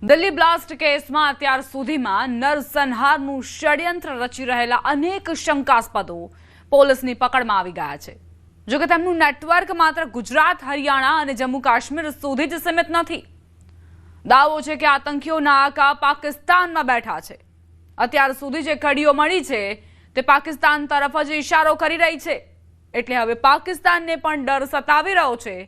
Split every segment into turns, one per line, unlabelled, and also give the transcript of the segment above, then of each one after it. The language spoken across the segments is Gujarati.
દિલ્હી બ્લાસ્ટ કેસમાં અત્યાર સુધીમાં નરસંહારનું ષડયંત્ર રચી રહેલા અનેક શંકાસ્પદો પોલીસની પકડમાં આવી ગયા છે। જો કે તેમનું નેટવર્ક માત્ર ગુજરાત, હરિયાણા અને જમ્મુ કાશ્મીર સુધી જ સીમિત નથી। દાવો છે કે આતંકીઓના આકા પાકિસ્તાનમાં બેઠા છે। અત્યાર સુધી જે કડીઓ મળી છે તે પાકિસ્તાન તરફ જ ઇશારો કરી રહી છે। એટલે હવે પાકિસ્તાનને પણ ડર સતાવી રહ્યો છે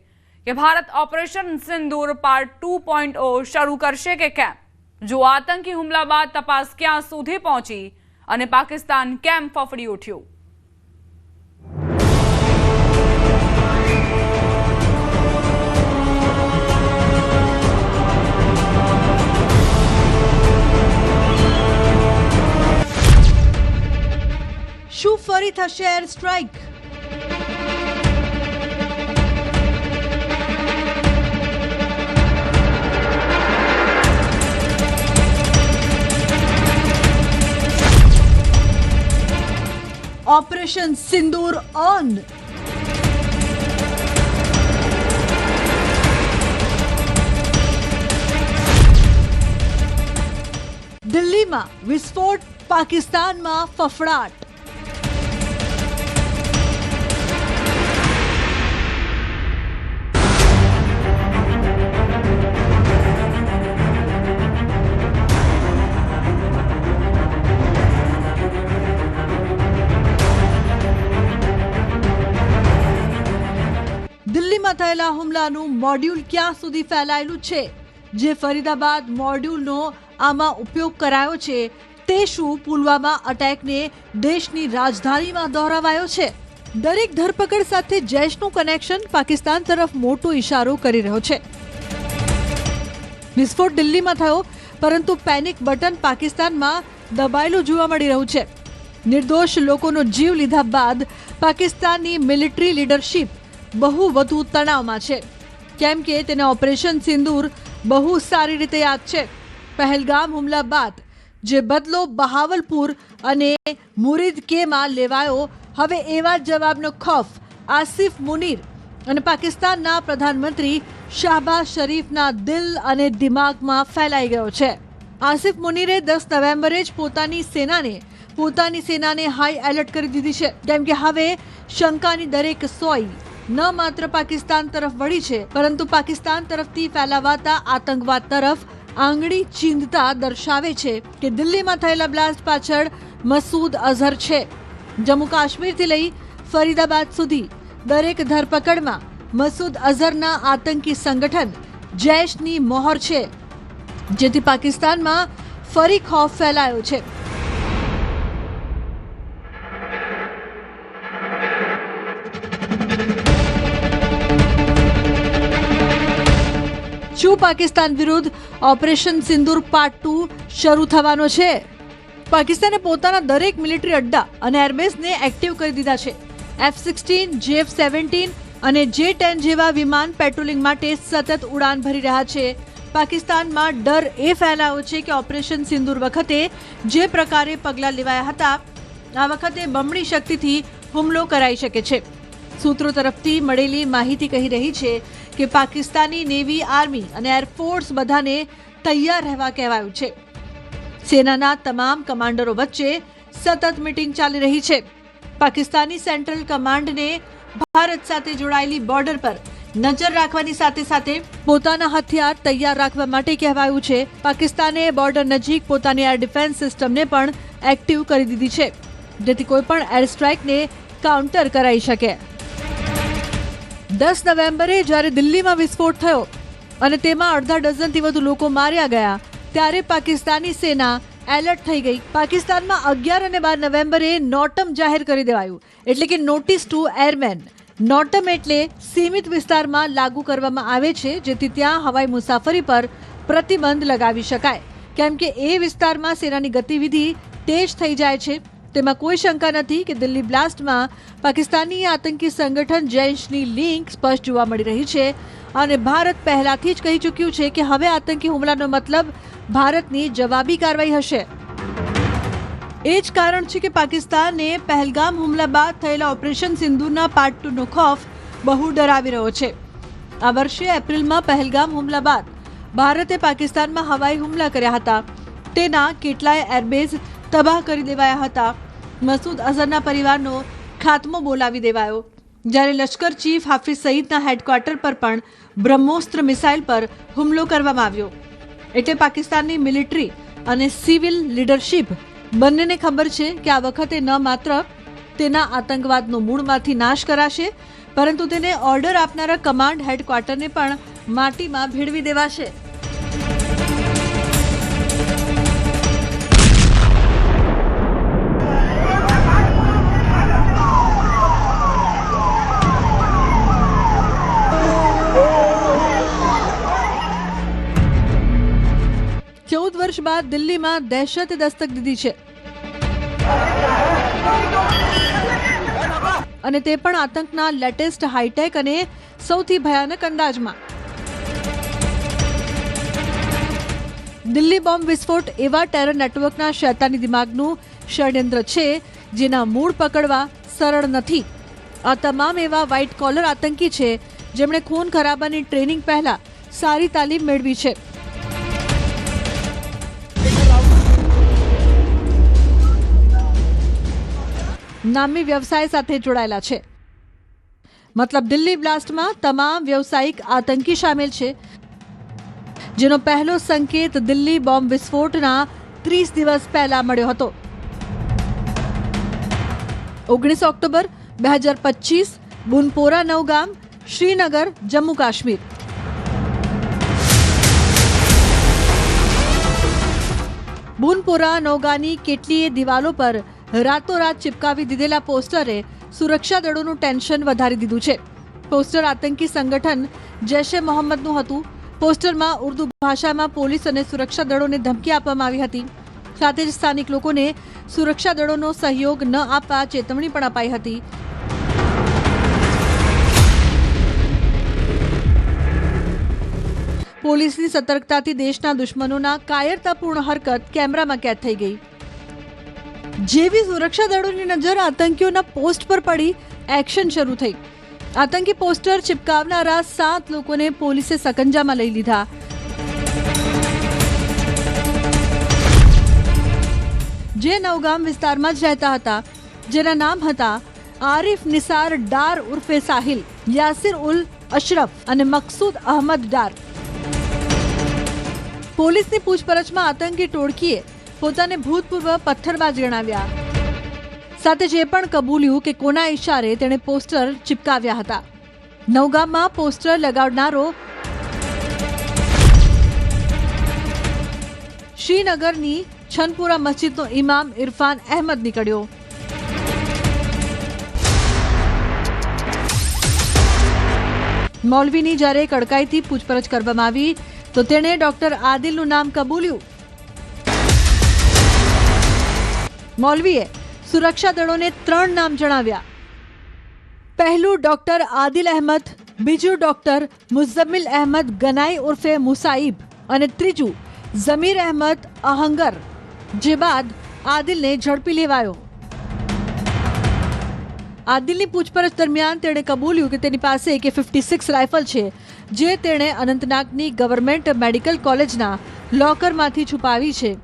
કે ભારત ઓપરેશન સિંદૂર પાર્ટ 2.0 શરૂ કરશે કે કેમ। જો આતંકી હુમલા બાદ તપાસ ક્યાં સુધી પહોંચી અને પાકિસ્તાન કેમ ફફડી ઉઠ્યું।
શું ફરી થશે air strike? Operation Sindoor on. દિલ્હીમાં વિસ્ફોટ, પાકિસ્તાનમાં ફફડાટ। દિલ્હીમાં થયેલા હુમલાનું મોડ્યુલ ક્યાં સુધી ફેલાયેલું છે? જે ફરીદાબાદ મોડ્યુલનો આમાં ઉપયોગ કરાયો છે તે શું પુલવામા અટેકને દેશની રાજધાનીમાં દોહરાવાયો છે? દરેક ધરપકડ સાથે જૈશનું કનેક્શન પાકિસ્તાન તરફ મોટો ઇશારો કરી રહ્યો છે। વિસ્ફોટ દિલ્હીમાં થયો, પરંતુ પેનિક બટન પાકિસ્તાનમાં દબાયેલું જોવા મળી રહ્યું છે। નિર્દોષ લોકોનો જીવ લીધા બાદ પાકિસ્તાનની મિલિટરી લીડરશિપ બહુ વધુ તણાવમાં છે, કેમ કે તેને ઓપરેશન સિંદૂર બહુ સારી રીતે યાદ છે। પહેલગામ હુમલા બાદ જે બદલો બહાવલપુર અને મુરીદ કેમાં લેવાયો, હવે એવા જવાબનો ખૌફ આસિફ મુનીર અને પાકિસ્તાનના પ્રધાનમંત્રી શાહબાઝ શરીફના દિલ અને દિમાગમાં ફેલાઈ ગયો છે। આસિફ મુનીરે 10 નવેમ્બરે જ પોતાની સેનાને હાઈ એલર્ટ કરી દીધી છે, કેમ કે હવે શંકાની દરેક સોય ન માત્ર પાકિસ્તાન તરફ વળી છે, પરંતુ પાકિસ્તાન તરફથી ફેલાવાતા આતંકવાદ તરફ આંગળી ચીંધતા દર્શાવે છે કે દિલ્હીમાં થયેલા બ્લાસ્ટ પાછળ મસૂદ અઝહર છે। જમ્મુ કાશ્મીરથી લઈ ફરીદાબાદ સુધી દરેક ધરપકડમાં મસૂદ અઝહરના આતંકી સંગઠન જૈશની મોહર છે, જેથી પાકિસ્તાનમાં ફરી ખૌફ ફેલાયો છે। શું પાકિસ્તાન વિરુદ્ધ ઓપરેશન સિંદૂર પાર્ટ 2 શરૂ થવાનો છે? પાકિસ્તાને પોતાના દરેક મિલિટરી અડ્ડા અને એરબેઝને એક્ટિવ કરી દીધા છે। F-16, JF-17 અને J-10 જેવા વિમાન પેટ્રોલિંગ માટે સતત ઉડાન ભરી રહ્યા છે। પાકિસ્તાનમાં ડર એ ફેલાયો છે કે ઓપરેશન સિંદૂર વખતે જે પ્રકારે પગલાં લેવાયા હતા, આ વખતે બમણી શક્તિથી હુમલો કરાઈ શકે છે। સૂત્રો તરફથી મળેલી માહિતી કહી રહી છે કે પાકિસ્તાની નેવી, આર્મી અને એરફોર્સ બધાને તૈયાર રહેવા કહેવાયું છે। સેનાના તમામ કમાન્ડરો વચ્ચે સતત મીટિંગ ચાલી રહી છે। પાકિસ્તાની સેન્ટ્રલ કમાન્ડને ભારત સાથે જોડાયેલી બોર્ડર પર નજર રાખવાની સાથે સાથે પોતાના હથિયાર તૈયાર રાખવા માટે કહેવાયું છે। પાકિસ્તાને બોર્ડર નજીક પોતાની એર ડિફેન્સ સિસ્ટમને પણ એક્ટિવ કરી દીધી છે, જેથી કોઈ પણ એર સ્ટ્રાઇકને કાઉન્ટર કરાઈ શકે। 10 નવેમ્બરે જ્યારે દિલ્હીમાં વિસ્ફોટ થયો અને તેમાં અડધા ડઝનથી વધુ લોકો માર્યા ગયા, ત્યારે પાકિસ્તાની સેના એલર્ટ થઈ ગઈ। પાકિસ્તાનમાં 11 અને 12 નવેમ્બરે નોટમ જાહેર કરી દેવાયું, એટલે કે નોટિસ ટુ એરમેન। નોટમ એટલે સીમિત વિસ્તારમાં લાગુ કરવામાં આવે છે, જેથી ત્યાં હવાઈ મુસાફરી પર પ્રતિબંધ લગાવી શકાય, કેમ કે એ વિસ્તારમાં સેનાની ગતિવિધિ તેજ થઈ જાય છે। તેમાં કોઈ શંકા નથી કે દિલ્હી બ્લાસ્ટમાં પાકિસ્તાની આતંકી સંગઠન જૈશની લિંક સ્પષ્ટ જોવા મળી રહી છે, અને ભારત પહેલાથી જ કહી ચૂક્યું છે કે હવે આતંકી હુમલાનો મતલબ ભારતની જવાબી કાર્યવાહી હશે। એ જ કારણ છે કે પાકિસ્તાને પહેલગામ હુમલા બાદ થયેલા ઓપરેશન સિંદૂરના પાર્ટ 2નો ખૌફ બહુ ડરાવી રહ્યો છે। આ વર્ષે એપ્રિલમાં પહેલગામ હુમલા બાદ ભારતે પાકિસ્તાનમાં હવાઈ હુમલા કર્યા હતા, તેના કેટલાય એરબેઝ તબાહ કરી દેવાયા હતા. મસૂદ અઝહરના પરિવારનો ખાત્મો બોલાવી દેવાયો, જ્યારે લશ્કર ચીફ હાફિઝ સઈદના હેડક્વાર્ટર પર પણ બ્રહ્મોસ્ત્ર મિસાઇલ પર હુમલો કરવામાં આવ્યો. એટલે પાકિસ્તાનની મિલિટરી અને સિવિલ લીડરશિપ બંનેને ખબર છે કે આ વખતે ન માત્ર તેના આતંકવાદનો મૂળમાંથી નાશ કરાશે, પરંતુ તેને ઓર્ડર આપનારા કમાન્ડ હેડક્વાર્ટરને પણ માટીમાં ભેળવી દેવાશે. વર્ષ બાદ દિલ્હીમાં દહેશતે દસ્તક દીધી છે, અને તે પણ આતંકના લેટેસ્ટ હાઈટેક અને સૌથી ભયાનક અંદાજમાં. દિલ્હી બોમ્બ વિસ્ફોટ એવા ટેરર નેટવર્કના શૈતાની દિમાગનું ષડયંત્ર છે જેના મૂળ પકડવા સરળ નથી. આ તમામ એવા વ્હાઇટ કોલર આતંકી છે જેમણે ખૂન ખરાબાની ટ્રેનિંગ પહેલા સારી તાલીમ મેળવી છે. નામી વ્યવસાય સાથે જોડાયેલા છે. મતલબ દિલ્હી બ્લાસ્ટમાં તમામ વ્યવસાયિક આતંકી સામેલ છે, જેનો પહેલો સંકેત દિલ્હી બોમ્બ વિસ્ફોટના 30 દિવસ પહેલા મળ્યો હતો. 19 ઓક્ટોબર 2025, બુનપોરા નવગામ, શ્રીનગર, જમ્મુ કાશ્મીર. બુનપોરા નવગાની કેટલીય દિવાલો પર રાતોરાત ચિપકાવી દીધેલા પોસ્ટરે સુરક્ષા દળોનું ટેન્શન વધારી દીધું છે. પોસ્ટર આતંકી સંગઠન જૈશ-એ મોહમ્મદનું હતું. પોસ્ટરમાં ઉર્દુ ભાષામાં પોલીસ અને સુરક્ષા દળોને ધમકી આપવામાં આવી હતી. સાથે જ સ્થાનિક લોકોને સુરક્ષા દળોનો સહયોગ ન આપવા ચેતવણી પણ અપાઈ હતી. પોલીસની સતર્કતાથી દેશના દુશ્મનોના કાયરતાપૂર્ણ હરકત કેમેરામાં કેદ થઈ ગઈ. જેવી સુરક્ષા દળોની નજર આતંકીઓના પોસ્ટ પર પડી, એક્શન શરૂ થઈ. આતંકી પોસ્ટર ચિપકાવનારા 7 લોકોને પોલીસે સકંજામાં લઈ લીધા. જે નવગામ વિસ્તારમાં જ રહેતા હતા, જેના નામ હતા આરિફ નિસાર ડાર ઉર્ફે સાહિલ, યાસિર ઉલ અશરફ અને મકસૂદ અહમદ ડાર. પોલીસની પૂછપરછમાં આતંકી ટોળકીએ પોતાને ભૂતપૂર્વ પથ્થરબાજ ગણાવ્યા. સાથે જે પણ કબૂલ્યું કે કોના ઇશારે તેણે પોસ્ટર ચિપકાવ્યા હતા. નવગામમાં પોસ્ટર લગાવનારો શ્રીનગરની છનપુરા મસ્જિદનો ઇમામ ઇરફાન અહેમદ નીકળ્યો. મૌલવીની જ્યારે કડકાઈથી પૂછપરછ કરવામાં આવી તો તેણે ડોક્ટર આદિલનું નામ કબૂલ્યું. મૌલવીએ સુરક્ષા દળોને 3 નામ જણાવ્યા. પહેલું ડોક્ટર આદિલ અહેમદ, બીજું ડોક્ટર મુઝમ્મિલ અહેમદ ગનાઈ ઉર્ફે મુસાઈબ અને ત્રીજું ઝમીર અહેમદ અહંગર. જે બાદ આદિલને ઝડપી લેવાયો. આદિલની પૂછપરછ દરમિયાન તેણે કબૂલ્યું કે તેની પાસે AK-56 રાઇફલ છે, જે તેણે અનંતનાગની ગવર્મેન્ટ મેડિકલ કોલેજના લોકરમાંથી છુપાવી છે.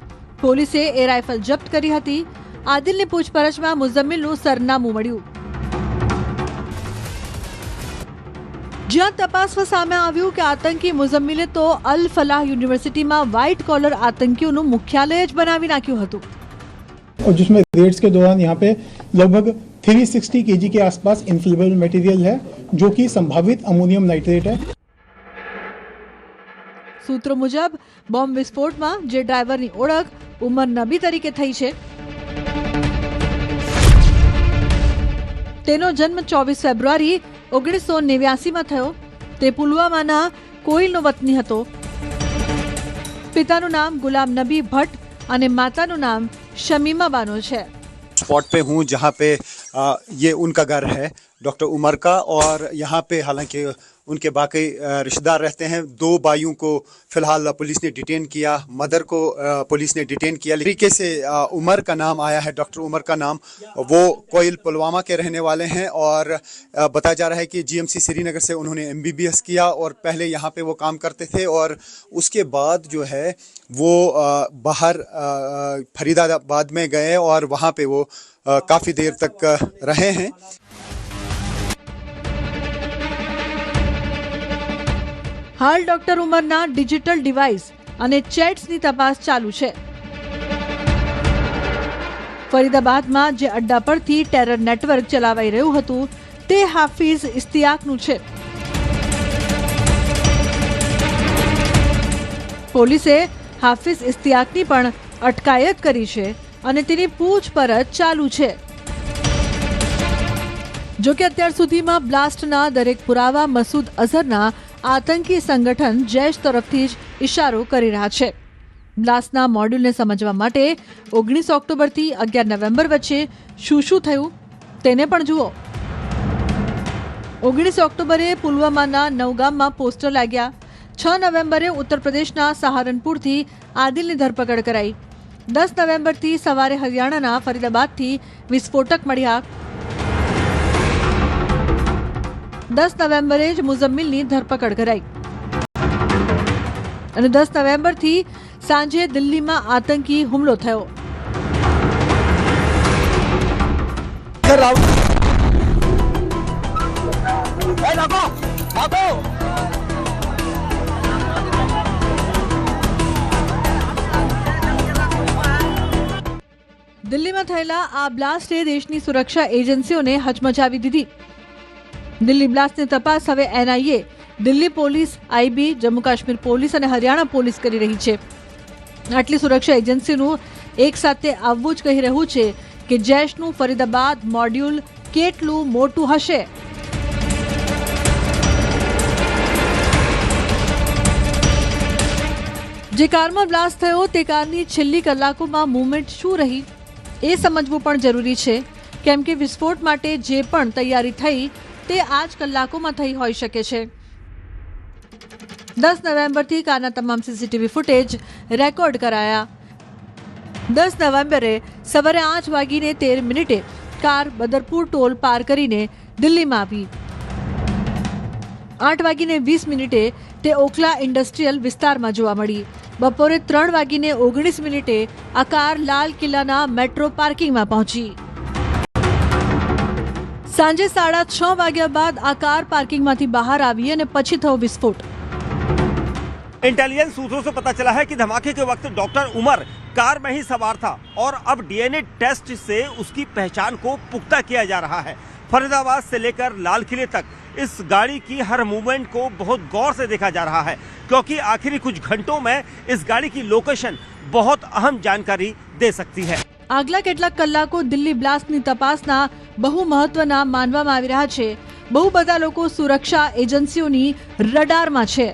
પોલીસે એ રાઇફલ જપ્ત કરી હતી. આદિલની પૂછપરછમાં મુઝમ્મિલનું સરનામું મળ્યું. જ્યાં તપાસમાં સામે આવ્યું કે આતંકી મુઝમ્મિલે તો અલ ફલાહ યુનિવર્સિટીમાં વ્હાઇટ કોલર આતંકીઓનું મુખ્યાલય જ બનાવી નાખ્યું હતું.
और जिसमें रेड्स के दौरान यहाँ पे लगभग 360 kg के आसपास इन्फ्लेमेबल मटेरियल है, जो कि संभावित अमोनियम नाइट्रेट है.
સૂત્રો મુજબ બોમ્બ વિસ્ફોટમાં જે ડ્રાઈવરની ઓળખ ઉમર નબી તરીકે થઈ છે, તેનો જન્મ 24 ફેબ્રુઆરી 1989માં થયો. તે પુલવામાના કોઈલનો વતની હતો. પિતાનું નામ ગુલામ નબી ભટ્ટ અને માતાનું નામ शमीमा बानो है.
स्पॉट पे हूँ जहाँ पे ये उनका घर है डॉक्टर उमर का, और यहाँ पे हालांकि उनके बाकी रिश्तेदार रहते हैं। 2 भाइयों को फिलहाल पुलिस ने डिटेन किया, मदर को पुलिस ने डिटेन किया। तरीके से उमर का नाम आया है, डॉक्टर उमर का नाम, वो कोयल पुलवामा के रहने वाले हैं और बताया जा रहा है कि जीएमसी श्रीनगर से उन्होंने MBBS किया और पहले यहाँ पे वो काम करते थे और उसके बाद जो है वो बाहर फरीदाबाद में गए और वहाँ पे वो काफ़ी देर तक रहे हैं।
હાલ ડોક્ટર ઉમરના ડિજિટલ ડિવાઇસ અને ચેટ્સની તપાસ ચાલુ છે। ફરીદાબાદમાં જે અડ્ડા પરથી ટેરર નેટવર્ક ચલાવાઈ રહ્યું હતું તે હાફિઝ ઇશ્તિયાકનું છે। પોલીસે હાફિઝ ઇશ્તિયાકની પણ અટકાયત કરી છે અને તેની પૂછપરછ ચાલુ છે। જો કે અત્યાર સુધીમાં બ્લાસ્ટના દરેક પુરાવા મસૂદ અઝહરના આતંકી સંગઠન જૈશ તરફથી જ ઇશારો કરી રહ્યા છે। બ્લાસ્ટના મોડ્યુલને સમજવા માટે 19 ઓક્ટોબરથી 11 નવેમ્બર વચ્ચે શું થયું તેને પણ જુઓ। 19 ઓક્ટોબરે પુલવામાના નવગામમાં પોસ્ટર લાગ્યા। 6 નવેમ્બરે ઉત્તર પ્રદેશના સહારનપુરથી આદિલની ધરપકડ કરાઈ। 10 નવેમ્બરથી સવારે હરિયાણાના ફરીદાબાદથી વિસ્ફોટક મળ્યા। 10 નવેમ્બરે જ મુઝમ્મિલની ધરપકડ કરાઈ અને 10 નવેમ્બરથી સાંજે દિલ્હીમાં આતંકી હુમલો થયો। દિલ્હીમાં થયેલા આ બ્લાસ્ટે દેશની સુરક્ષા એજન્સીઓને હચમચાવી દીધી। દિલ્હી બ્લાસ્ટની તપાસ હવે NIA, Delhi police, IB, Jammu Kashmir police અને હરિયાણા પોલીસ કરી રહી છે। આટલી સુરક્ષા એજન્સીનું એક સાથે આવવું જ કહી રહ્યું છે કે જૈશનું ફરીદાબાદ મોડ્યુલ કેટલું મોટું હશે। જે કારમાં બ્લાસ્ટ થયો તે કારની છેલ્લી કલાકોમાં મૂવમેન્ટ શું રહી એ સમજવું પણ જરૂરી છે, કેમ કે વિસ્ફોટ માટે જે પણ તૈયારી થઈ તે આ જ કલાકોમાં થઈ હોઈ શકે છે। 10 નવેમ્બરથી કારના તમામ CCTV ફૂટેજ રેકોર્ડ કરાયા। 10 નવેમ્બરે સવારે 8:13 કાર બદરપુર ટોલ પાર કરીને દિલ્હીમાં આવી। 8:20 તે ઓખલા ઇન્ડસ્ટ્રીયલ વિસ્તારમાં જોવા મળી। બપોરે 3:19 આ કાર લાલ કિલ્લાના મેટ્રો પાર્કિંગમાં પહોંચી। सांजे 6:30 વાગ્યા બાદ આ કાર पार्किंगમાંથી બહાર આવી અને પછી થયો વિસ્ફોટ।
इंटेलिजेंस सूत्रों से पता चला है कि धमाके के वक्त डॉक्टर उमर कार में ही सवार था और अब DNA टेस्ट से उसकी पहचान को पुख्ता किया जा रहा है। फरीदाबाद से लेकर लाल किले तक इस गाड़ी की हर मूवमेंट को बहुत गौर से देखा जा रहा है, क्योंकि आखिरी कुछ घंटों में इस गाड़ी की लोकेशन बहुत अहम जानकारी दे सकती है।
આગલા કેટલાક કલાકો દિલ્હી બ્લાસ્ટની તપાસના બહુ મહત્વના માનવામાં આવી રહ્યા છે। બહુ બધા લોકો સુરક્ષા એજન્સીઓની રડારમાં છે।